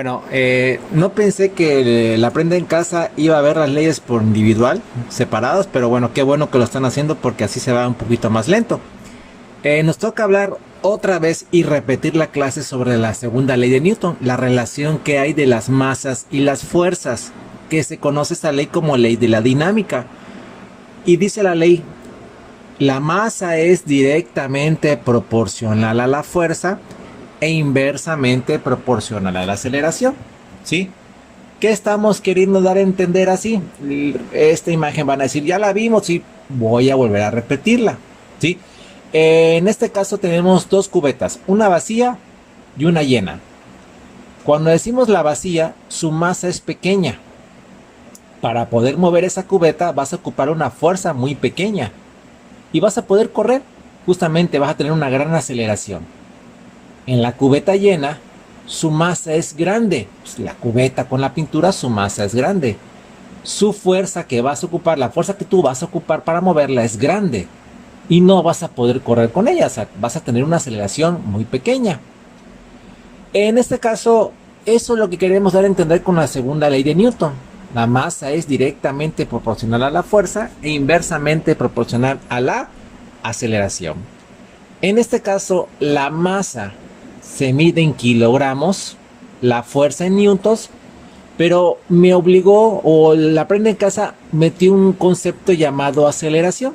Bueno, no pensé que el Aprende en Casa iba a ver las leyes por individual, separadas, pero bueno, qué bueno que lo están haciendo porque así se va un poquito más lento. Nos toca hablar otra vez y repetir la clase sobre la segunda ley de Newton, la relación que hay de las masas y las fuerzas, que se conoce esta ley como ley de la dinámica. Y dice la ley, la masa es directamente proporcional a la fuerza e inversamente proporcional a la aceleración. ¿Sí? ¿Qué estamos queriendo dar a entender así? Esta imagen van a decir, ya la vimos y voy a volver a repetirla. ¿Sí? En este caso tenemos dos cubetas, una vacía y una llena. Cuando decimos la vacía, su masa es pequeña. Para poder mover esa cubeta vas a ocupar una fuerza muy pequeña y vas a poder correr. Justamente vas a tener una gran aceleración. En la cubeta llena, su masa es grande. Pues la cubeta con la pintura, su masa es grande. Su fuerza que vas a ocupar, la fuerza que tú vas a ocupar para moverla es grande. Y no vas a poder correr con ella. O sea, vas a tener una aceleración muy pequeña. En este caso, eso es lo que queremos dar a entender con la segunda ley de Newton. La masa es directamente proporcional a la fuerza e inversamente proporcional a la aceleración. En este caso, la masa se mide en kilogramos, la fuerza en newtons, pero me obligó, o la Aprende en Casa metió un concepto llamado aceleración.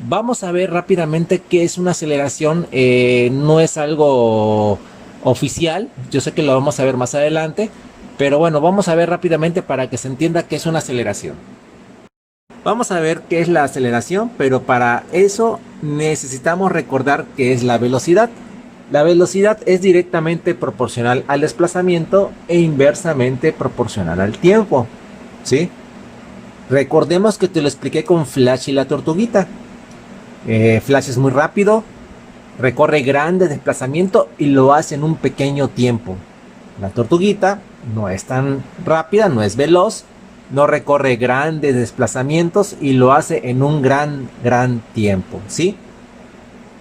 Vamos a ver rápidamente qué es una aceleración. No es algo oficial, yo sé que lo vamos a ver más adelante, pero bueno, vamos a ver rápidamente para que se entienda qué es una aceleración. Vamos a ver qué es la aceleración, pero para eso necesitamos recordar qué es la velocidad. La velocidad es directamente proporcional al desplazamiento e inversamente proporcional al tiempo, ¿sí? Recordemos que te lo expliqué con Flash y la tortuguita. Flash es muy rápido, recorre grandes desplazamientos y lo hace en un pequeño tiempo. La tortuguita no es tan rápida, no es veloz, no recorre grandes desplazamientos y lo hace en un gran tiempo, ¿sí?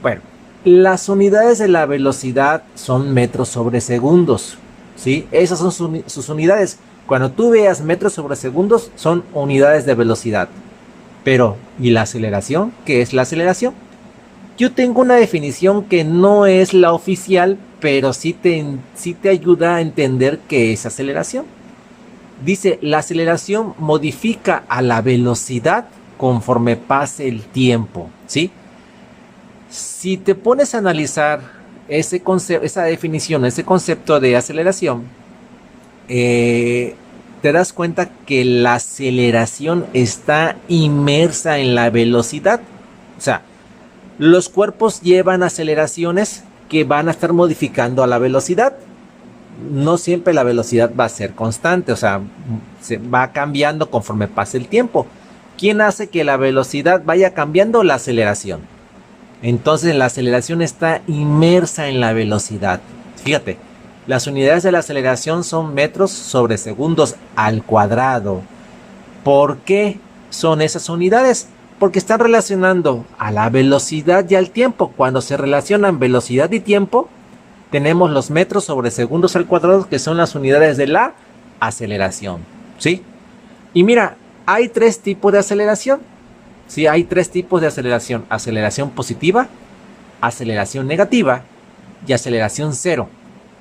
Bueno, las unidades de la velocidad son metros sobre segundos, ¿sí? Esas son sus unidades. Cuando tú veas metros sobre segundos, son unidades de velocidad. Pero, ¿y la aceleración? ¿Qué es la aceleración? Yo tengo una definición que no es la oficial, pero sí te ayuda a entender qué es aceleración. Dice, la aceleración modifica a la velocidad conforme pase el tiempo, ¿sí? Si te pones a analizar ese concepto, esa definición, ese concepto de aceleración, te das cuenta que la aceleración está inmersa en la velocidad. O sea, los cuerpos llevan aceleraciones que van a estar modificando a la velocidad. No siempre la velocidad va a ser constante, o sea, se va cambiando conforme pase el tiempo. ¿Quién hace que la velocidad vaya cambiando? La aceleración. Entonces la aceleración está inmersa en la velocidad. Fíjate, las unidades de la aceleración son metros sobre segundos al cuadrado. ¿Por qué son esas unidades? Porque están relacionando a la velocidad y al tiempo. Cuando se relacionan velocidad y tiempo, tenemos los metros sobre segundos al cuadrado, que son las unidades de la aceleración, ¿sí? Y mira, hay tres tipos de aceleración. Sí, hay tres tipos de aceleración. Aceleración positiva, aceleración negativa y aceleración cero.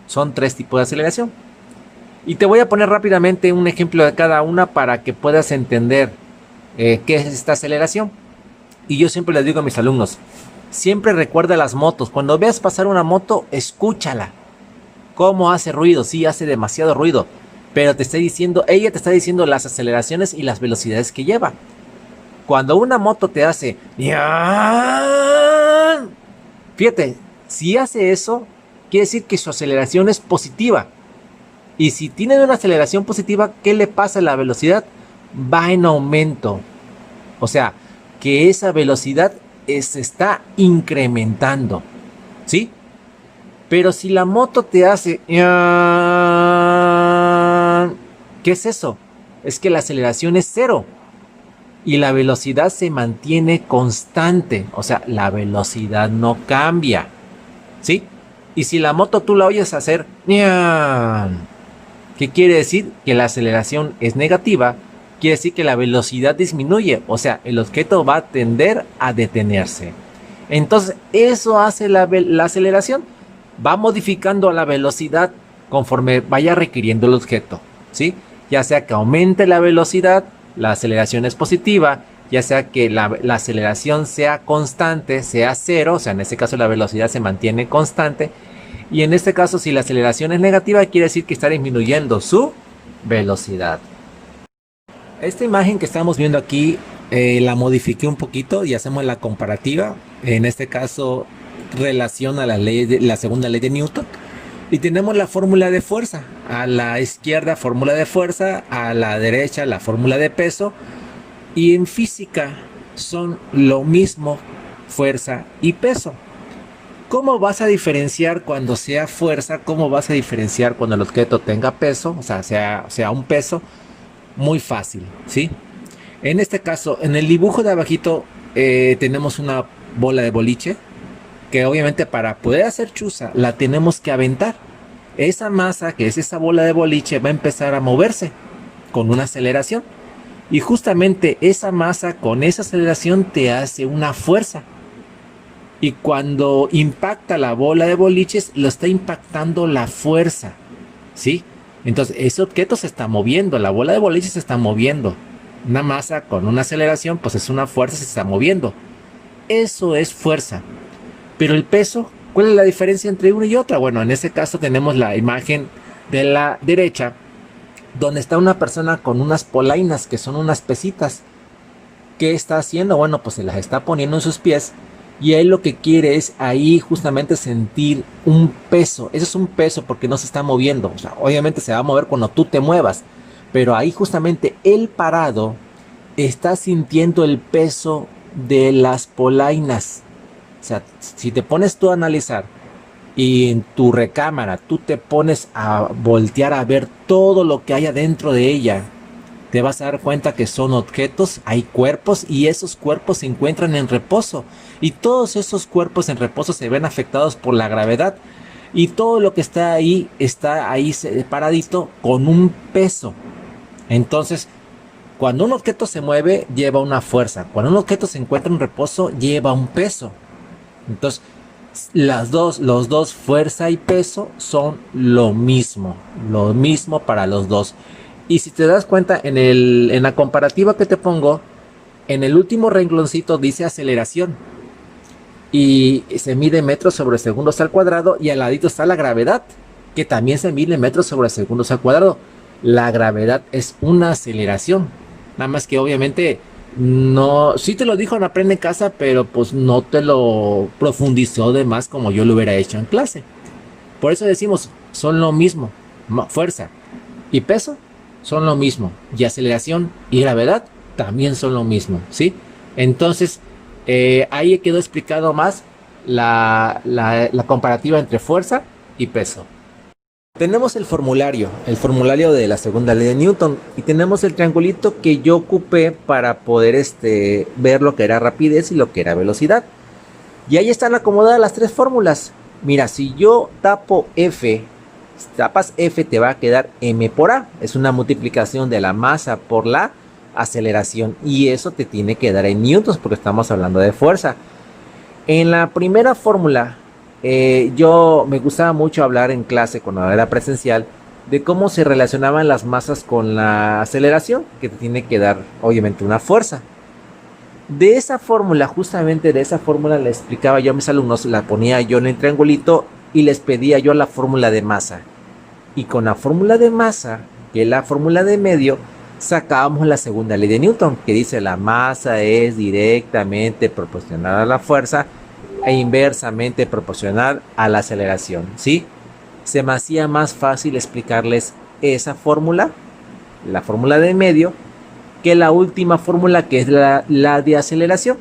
Son tres tipos de aceleración. Y te voy a poner rápidamente un ejemplo de cada una para que puedas entender qué es esta aceleración. Y yo siempre les digo a mis alumnos, siempre recuerda las motos. Cuando veas pasar una moto, escúchala. ¿Cómo hace ruido? Sí, hace demasiado ruido. Pero te está diciendo, ella te está diciendo las aceleraciones y las velocidades que lleva. Cuando una moto te hace, fíjate, si hace eso, quiere decir que su aceleración es positiva. Y si tiene una aceleración positiva, ¿qué le pasa a la velocidad? Va en aumento. O sea, que esa velocidad se está incrementando, ¿sí? Pero si la moto te hace, ¿qué es eso? Es que la aceleración es cero. Y la velocidad se mantiene constante, o sea, la velocidad no cambia, ¿sí? Y si la moto tú la oyes hacer, ¿Qué quiere decir? Que la aceleración es negativa, quiere decir que la velocidad disminuye, o sea, el objeto va a tender a detenerse. Entonces, eso hace la aceleración, va modificando la velocidad conforme vaya requiriendo el objeto, ¿sí? Ya sea que aumente la velocidad, la aceleración es positiva, ya sea que la aceleración sea constante, sea cero, o sea, en este caso la velocidad se mantiene constante, y en este caso si la aceleración es negativa, quiere decir que está disminuyendo su velocidad. Esta imagen que estamos viendo aquí la modifiqué un poquito y hacemos la comparativa. En este caso relaciona la segunda ley de Newton. Y tenemos la fórmula de fuerza. A la izquierda fórmula de fuerza, a la derecha la fórmula de peso. Y en física son lo mismo fuerza y peso. ¿Cómo vas a diferenciar cuando sea fuerza? ¿Cómo vas a diferenciar cuando el objeto tenga peso? O sea, sea un peso. Muy fácil, ¿sí? En este caso, en el dibujo de abajito tenemos una bola de boliche que obviamente para poder hacer chuza la tenemos que aventar. Esa masa, que es esa bola de boliche, va a empezar a moverse con una aceleración. Y justamente esa masa con esa aceleración te hace una fuerza. Y cuando impacta la bola de boliches, lo está impactando la fuerza, ¿sí? Entonces, ese objeto se está moviendo, la bola de boliches se está moviendo. Una masa con una aceleración, pues es una fuerza, se está moviendo. Eso es fuerza. Pero el peso, ¿cuál es la diferencia entre una y otra? Bueno, en este caso tenemos la imagen de la derecha, donde está una persona con unas polainas, que son unas pesitas. ¿Qué está haciendo? Bueno, pues se las está poniendo en sus pies. Y él lo que quiere es ahí justamente sentir un peso. Eso es un peso porque no se está moviendo. O sea, obviamente se va a mover cuando tú te muevas. Pero ahí justamente él parado está sintiendo el peso de las polainas. O sea, si te pones tú a analizar y en tu recámara tú te pones a voltear a ver todo lo que hay adentro de ella, te vas a dar cuenta que son objetos, hay cuerpos y esos cuerpos se encuentran en reposo. Y todos esos cuerpos en reposo se ven afectados por la gravedad. Y todo lo que está ahí paradito con un peso. Entonces, cuando un objeto se mueve, lleva una fuerza. Cuando un objeto se encuentra en reposo, lleva un peso. Entonces, los dos, fuerza y peso, son lo mismo para los dos. Y si te das cuenta, en la comparativa que te pongo, en el último rengloncito dice aceleración. Y se mide metros sobre segundos al cuadrado. Y al ladito está la gravedad, que también se mide metros sobre segundos al cuadrado. La gravedad es una aceleración. Nada más que obviamente no, sí te lo dijo en Aprende en Casa, pero pues no te lo profundizó de más como yo lo hubiera hecho en clase. Por eso decimos, son lo mismo. Fuerza y peso son lo mismo. Y aceleración y gravedad también son lo mismo, ¿sí? Entonces, ahí quedó explicado más la comparativa entre fuerza y peso. Tenemos el formulario de la segunda ley de Newton, y tenemos el triangulito que yo ocupé para poder ver lo que era rapidez y lo que era velocidad. Y ahí están acomodadas las tres fórmulas. Mira, si yo tapo F, si tapas F te va a quedar M por A. Es una multiplicación de la masa por la aceleración, y eso te tiene que dar en newtons porque estamos hablando de fuerza. En la primera fórmula, yo me gustaba mucho hablar en clase cuando era presencial de cómo se relacionaban las masas con la aceleración, que te tiene que dar obviamente una fuerza. De esa fórmula, justamente de esa fórmula, le explicaba yo a mis alumnos, la ponía yo en el triangulito y les pedía yo la fórmula de masa. Y con la fórmula de masa, que es la fórmula de medio, sacábamos la segunda ley de Newton, que dice la masa es directamente proporcional a la fuerza e inversamente proporcional a la aceleración, ¿sí? Se me hacía más fácil explicarles esa fórmula, la fórmula de medio, que la última fórmula, que es la de aceleración.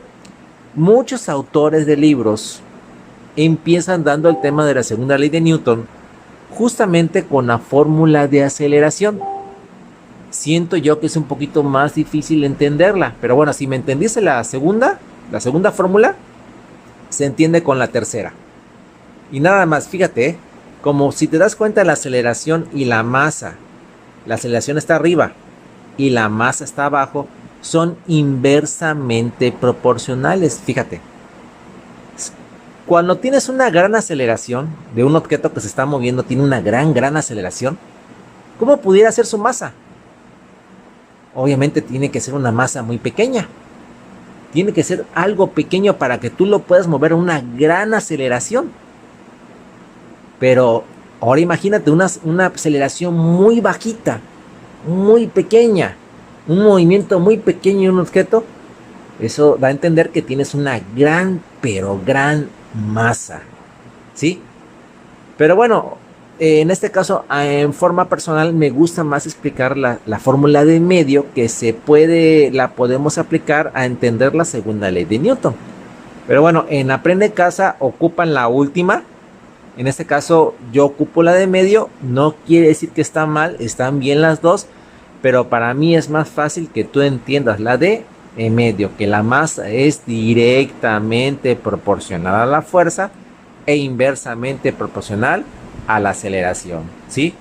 Muchos autores de libros empiezan dando el tema de la segunda ley de Newton justamente con la fórmula de aceleración. Siento yo que es un poquito más difícil entenderla, pero bueno, si me entendiste la segunda fórmula, se entiende con la tercera. Y nada más, fíjate, como si te das cuenta, la aceleración y la masa la aceleración está arriba y la masa está abajo, son inversamente proporcionales. Fíjate, cuando tienes una gran aceleración de un objeto que se está moviendo, tiene una gran aceleración, ¿cómo pudiera ser su masa? Obviamente tiene que ser una masa muy pequeña. Tiene que ser algo pequeño para que tú lo puedas mover a una gran aceleración. Pero ahora imagínate una aceleración muy bajita, muy pequeña, un movimiento muy pequeño en un objeto. Eso da a entender que tienes una gran masa, ¿sí? Pero bueno, en este caso, en forma personal, me gusta más explicar la fórmula de medio, que la podemos aplicar a entender la segunda ley de Newton. Pero bueno, en Aprende Casa ocupan la última. En este caso, yo ocupo la de medio. No quiere decir que está mal, están bien las dos. Pero para mí es más fácil que tú entiendas la de medio, que la masa es directamente proporcional a la fuerza e inversamente proporcional a la aceleración, ¿sí?